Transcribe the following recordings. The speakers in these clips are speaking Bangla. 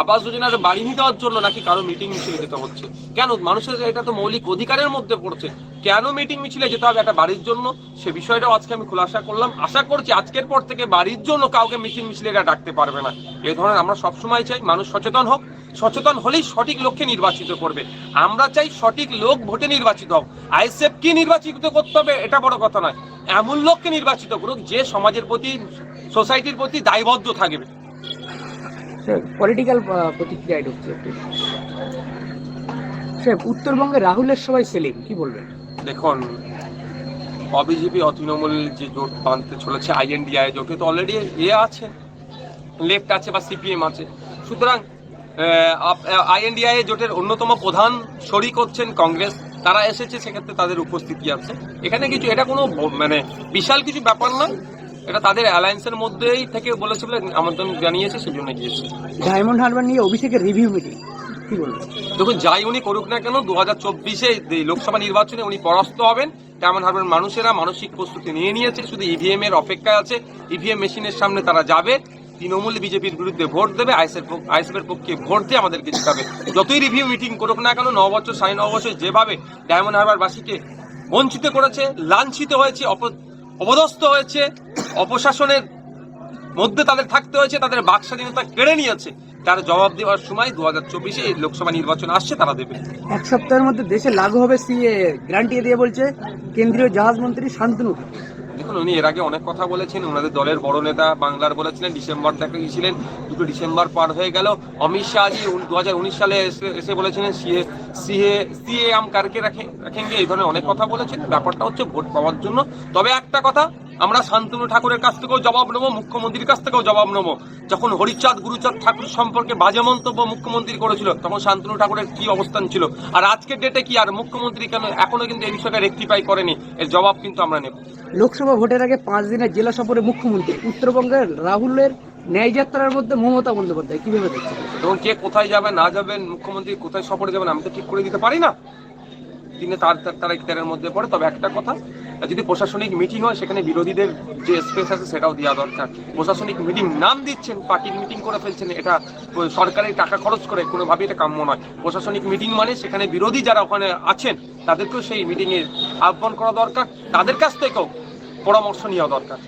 আবাস যোজনার বাড়ি দেওয়ার জন্য নাকি কারো মিটিং মিছিলে যেতে হচ্ছে? কেন? মানুষের এটা তো মৌলিক অধিকারের মধ্যে পড়ছে, কেন মিটিং মিছিলে যেতে হবে একটা বাড়ির জন্য? সে বিষয়টাও আজকে আমি খোলাসা করলাম। আশা করছি আজকের পর থেকে বাড়ির জন্য কাউকে মিটিং মিছিলে এটা ডাকতে পারবে না। এই ধরনের আমরা সবসময় চাই মানুষ সচেতন হোক, সচেতন হলেই সঠিক লক্ষ্যে নির্বাচিত করবে। আমরা চাই সঠিক লোক ভোটে নির্বাচিত হোক। আইএসএফ কি নির্বাচিত করতে হবে এটা বড় কথা নয়, এমন লোককে নির্বাচিত করুক যে সমাজের প্রতি, সোসাইটির প্রতি দায়বদ্ধ থাকবে। পলিটিক্যাল প্রতিক্রিয়া ঢুকছে স্যার, উত্তরবঙ্গে রাহুলের সবাই সেলিম, কি বলবেন? দেখুন, অবিজেপি তৃণমূল যে জোট বাঁধতে চলেছে আইএনডিআই জোটে তো অলরেডি আছে, লেফট আছে বা সিপিএম আছে। সুতরাং আইএনডিআই জোটের অন্যতম প্রধান শরিক হচ্ছেন কংগ্রেস, তারা এসেছে, সেক্ষেত্রে তাদের উপস্থিতি আছে এখানে। কিছু এটা কোনো মানে বিশাল কিছু ব্যাপার নয়, এটা তাদের অ্যালায়েন্সের মধ্যেই থেকে বলেছে বলে আমন্ত্রণ জানিয়েছে, সেই জন্য গিয়েছে। ডায়মন্ড হারবার নিয়ে অভিষেকের রিভিউ মিটিং, কি বলবেন? দেখুন, যাই উনি করুক না কেন, 2024-এ লোকসভা নির্বাচনে উনি পরাস্ত হবেন। ডায়মন্ড হারবার মানুষেরা মানসিক প্রস্তুতি নিয়ে নিয়েছে, শুধু ইভিএম এর অপেক্ষায় আছে। ইভিএম মেশিনের সামনে তারা যাবে, তৃণমূল বিজেপির বিরুদ্ধে ভোট দেবে, আইএসএফ এর পক্ষে ভোট দিয়ে আমাদেরকে জিতাবে। যতই রিভিউ মিটিং করুক না কেন, 9 বছর 9.5 বছর যেভাবে ডায়মন্ড হারবারবাসীকে বঞ্চিত করেছে, লাঞ্ছিত হয়েছে, অপদস্থ হয়েছে, অপশাসনের মধ্যে তাদের থাকতে হয়েছে, তাদের বাক স্বাধীনতা কেড়ে নিয়েছে, তার জবাব দেওয়ার সময় 2024-এ লোকসভা নির্বাচন আসছে, তারা দেবে। এক সপ্তাহের মধ্যে দেশে লাগু হবে সিএ, গ্যারান্টি দিয়ে বলছে কেন্দ্রীয় জাহাজ মন্ত্রী শান্তনু। দেখুন, উনি এর আগে অনেক কথা বলেছেন, ওনাদের দলের বড় নেতা বাংলার বলেছিলেন, ডিসেম্বর দেখা গিয়েছিলেন, 2 ডিসেম্বর পার হয়ে গেল। অমিত শাহজি 2019 সালে এসে বলেছিলেন সিএ আম কারকে রাখেঙ্গে, এই ধরনের অনেক কথা বলেছেন। ব্যাপারটা হচ্ছে ভোট পাওয়ার জন্য। তবে একটা কথা, আমরা শান্তনু ঠাকুরের কাছ থেকেও জবাব নেবো, মুখ্যমন্ত্রীর কাছ থেকেও জবাব নেবো। যখন হরিচাঁদ গুরুচাঁদ ঠাকুর সম্পর্কে বাজে মন্তব্য মুখ্যমন্ত্রী করেছিল, তখন শান্তনু ঠাকুরের কি অবস্থান ছিল, আর আজকের ডেটে কি, আর মুখ্যমন্ত্রী কেন এখনো কিন্তু এই বিষয়টা রেকটিফাই করেনি, এর জবাব কিন্তু আমরা নেব। লোকসভা ভোটের আগে 5 দিনের জেলা সফরে মুখ্যমন্ত্রী, উত্তরবঙ্গের রাহুলের ন্যায় যাত্রার মধ্যে মমতা বন্দ্যোপাধ্যায়, কিভাবে দেখছেন? এবং কে কোথায় যাবে না যাবেন, মুখ্যমন্ত্রী কোথায় সফরে যাবেন, আমি তো ঠিক করে দিতে পারি না, তিনি তার ইখতিয়ারের মধ্যে পড়ে। তবে একটা কথা, যদি প্রশাসনিক মিটিং হয় সেখানে বিরোধীদের যে স্পেস আছে সেটাও দেওয়া দরকার। প্রশাসনিক মিটিং নাম দিচ্ছেন, পার্টির মিটিং করে ফেলছেন, এটা সরকারের টাকা খরচ করে, কোনোভাবেই এটা কাম্য নয়। প্রশাসনিক মিটিং মানে সেখানে বিরোধী যারা ওখানে আছেন তাদেরকেও সেই মিটিংয়ে আহ্বান করা দরকার, তাদের কাছ থেকেও পরামর্শ নেওয়া দরকার।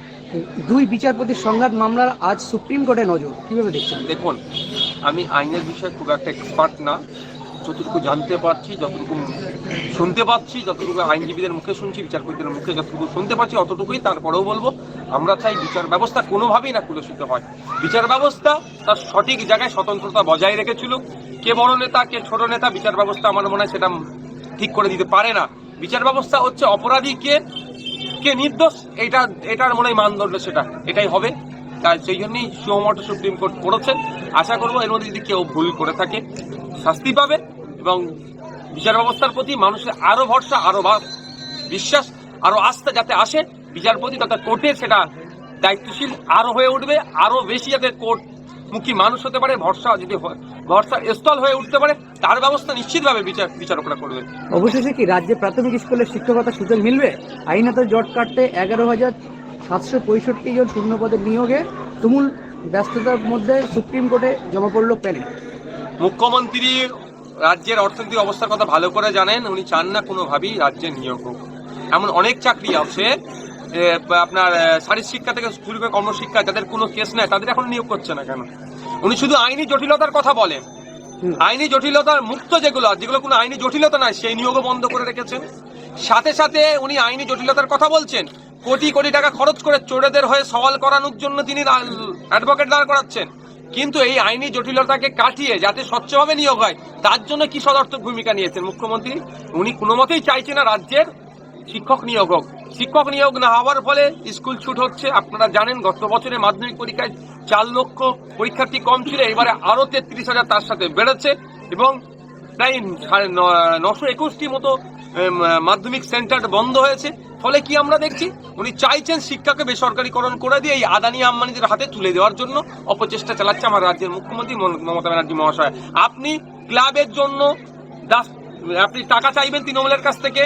2 বিচারপতির সংঘাত মামলার আজ সুপ্রিম কোর্টে নজর, কিভাবে দেখছেন? দেখুন, আমি আইনের বিষয়ে খুব একটা এক্সপার্ট না, যতটুকু জানতে পারছি, যতটুকু শুনতে পাচ্ছি, যতটুকু আইনজীবীদের মুখে শুনছি, বিচারপতিদের মুখে যতটুকু শুনতে পাচ্ছি, অতটুকুই। তারপরেও বলবো, আমরা চাই বিচার ব্যবস্থা কোনোভাবেই না কুলসিত হয়। বিচার ব্যবস্থা তার সঠিক জায়গায় স্বতন্ত্রতা বজায় রেখেছিল। কে বড় নেতা কে ছোট নেতা, বিচার ব্যবস্থা আমার মনে হয় সেটা ঠিক করে দিতে পারে না। বিচার ব্যবস্থা হচ্ছে অপরাধী কে নির্দোষ, এটার মনে হয় মানদণ্ড, সেটা এটাই হবে। তাই সেই জন্যই সুমোটো সুপ্রিম কোর্ট করেছেন। আশা করবো এর মধ্যে যদি কেউ ভুল করে থাকে শাস্তি পাবে, এবং বিচার ব্যবস্থার প্রতি মানুষের আরো ভরসা, আরো বিশ্বাস, আরো আস্থা যাতে আসে বিচারপতি তথা কোর্টে, সেটা দায়িত্বশীল আরো হয়ে উঠবে, আরো বেশি যাতে কোর্টমুখী মানুষ হতে পারে, ভরসার স্থল হয়ে উঠতে পারে, তার ব্যবস্থা নিশ্চিতভাবে বিচারকরা করবে। অবশেষে কি রাজ্যে প্রাথমিক স্কুলে শিক্ষকতার সুযোগ মিলবে? আইনত জট কাটতে 11,765 জন শূন্য পদের নিয়োগে তুমুল ব্যস্ততার মধ্যে সুপ্রিম কোর্টে জমা পড়ল প্যানেল। মুখ্যমন্ত্রী রাজ্যের অর্থনৈতিক অবস্থার কথা ভালো করে জানেন, উনি চান না কোনোভাবেই রাজ্যের নিয়োগ হোক। এমন অনেক চাকরি আছে, আপনার শারীরিক শিক্ষা থেকে শুরু করে কর্মশিক্ষা, যাদের কোনো কেস নেই, তাদের এখন নিয়োগ করছে না কেন? উনি শুধু আইনি জটিলতার কথা বলেন, আইনি জটিলতার মুক্ত যেগুলো কোনো আইনি জটিলতা নাই, সেই নিয়োগও বন্ধ করে রেখেছেন। সাথে সাথে উনি আইনি জটিলতার কথা বলছেন, কোটি কোটি টাকা খরচ করে চোরেদের হয়ে সওয়াল করানোর জন্য তিনি অ্যাডভোকেট দাঁড় করাচ্ছেন। কিন্তু এই আইনি জটিলতাকে কাটিয়ে যাতে স্বচ্ছভাবে নিয়োগ হয়, তার জন্য কি সদর্থক ভূমিকা নিয়েছেন মুখ্যমন্ত্রী? উনি কোনো মতেই চাইছেন না রাজ্যের শিক্ষক নিয়োগ হোক। শিক্ষক নিয়োগ না হওয়ার ফলে স্কুল ছুট হচ্ছে। আপনারা জানেন, গত বছরে মাধ্যমিক পরীক্ষায় 4 লক্ষ পরীক্ষার্থী কম ছিল, এবারে আরো 33,000 তার সাথে বেড়েছে, এবং প্রায় 921টি মতো মাধ্যমিক সেন্টার বন্ধ হয়েছে। ফলে কি আমরা দেখছি, উনি চাইছেন শিক্ষাকে বেসরকারীকরণ করে দিয়ে এই আদানি আম্বানিদের হাতে তুলে দেওয়ার জন্য অপচেষ্টা চালাচ্ছে আমার রাজ্যের মুখ্যমন্ত্রী মমতা ব্যানার্জি মহাশয়। আপনি ক্লাবের জন্য আপনি টাকা চাইবেন তৃণমূলের কাছ থেকে,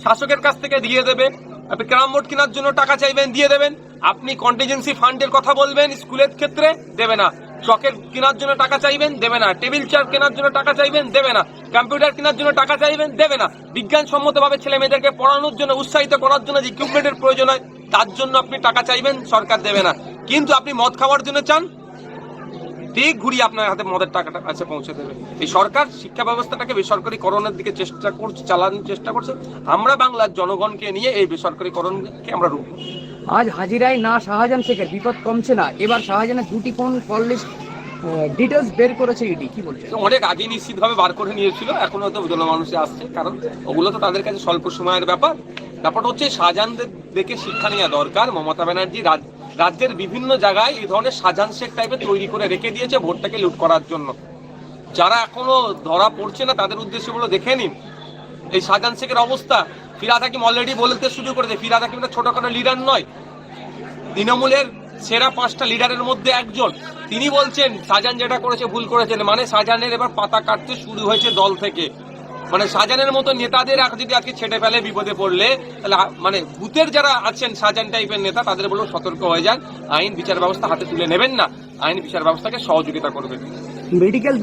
শাসকের কাছ থেকে দিয়ে দেবে। আপনি ক্যারাম বোর্ড কেনার জন্য টাকা চাইবেন, দিয়ে দেবেন। আপনি কন্টিজেন্সি ফান্ডের কথা বলবেন স্কুলের ক্ষেত্রে, দেবে না। চকের কেনার জন্য টাকা চাইবেন, দেবে না। টেবিল চেয়ার কেনার জন্য টাকা চাইবেন, দেবে না। কম্পিউটার কেনার জন্য টাকা চাইবেন, দেবে না। বিজ্ঞানসম্মতভাবে ছেলে মেয়েদেরকে পড়ানোর জন্য, উৎসাহিত করার জন্য যে ইকুইপমেন্টের প্রয়োজন হয় তার জন্য আপনি টাকা চাইবেন, সরকার দেবে না। কিন্তু আপনি মদ খাওয়ার জন্য চান, ঠিক ঘুরিয়ে আপনার হাতে মদের টাকাটা কাছে পৌঁছে দেবে। এই সরকার শিক্ষা ব্যবস্থাটাকে বেসরকারিকরণের দিকে চালানোর চেষ্টা করছে। আমরা বাংলার জনগণকে নিয়ে এই বেসরকারিকরণকে আমরা রুখব। আজ হাজিরায় না শাহজাহান শেখের বিপদ কমছে না, এবার শাহজাহানের 2টি ফোন কল লিস্ট ডিটেলস বের করেছে ইডি, কি বলছে? অনেক আগে নিশ্চিতভাবে বার করে নিয়েছিল, এখন হয়তো জনমানুষে আসছে, কারণ ওগুলো তো তাদের কাছে স্বল্প সময়ের ব্যাপার। ব্যাপারটা হচ্ছে শাহজাহানদের দেখে শিক্ষা নেওয়া দরকার। মমতা ব্যানার্জি রাজ্যের বিভিন্ন জায়গায় এই ধরনের শাহজাহান শেখ টাইপের তৈরি করে রেখে দিয়েছে ভোটটাকে লুট করার জন্য। যারা এখনো ধরা পড়ছে না তাদের উদ্দেশ্যে বলে দেখে নিন এই শাহজাহান শেখের অবস্থা। ফিরহাদ হাকিম অলরেডি বলতে শুরু করেছে, ফিরহাদ হাকিম একটা ছোটখাটো লিডার নয়, তৃণমূলের সেরা 5টা লিডারের মধ্যে একজন। তিনি বলছেন শাহজাহান যেটা করেছে ভুল করেছেন, মানে শাহজাহানের এবার পাতা কাটতে শুরু হয়েছে দল থেকে। মানে শাহজাহানের মতো নেতাদের যদি আজকে ছেড়ে ফেলে বিপদে পড়লে, তাহলে মানে ভূতের যারা আছেন শাহজাহান টাইপের নেতা তাদের বলেও সতর্ক হয়ে যান। আইন বিচার ব্যবস্থা হাতে তুলে নেবেন না, আইন বিচার ব্যবস্থাকে সহযোগিতা করবেন। মেডিকেল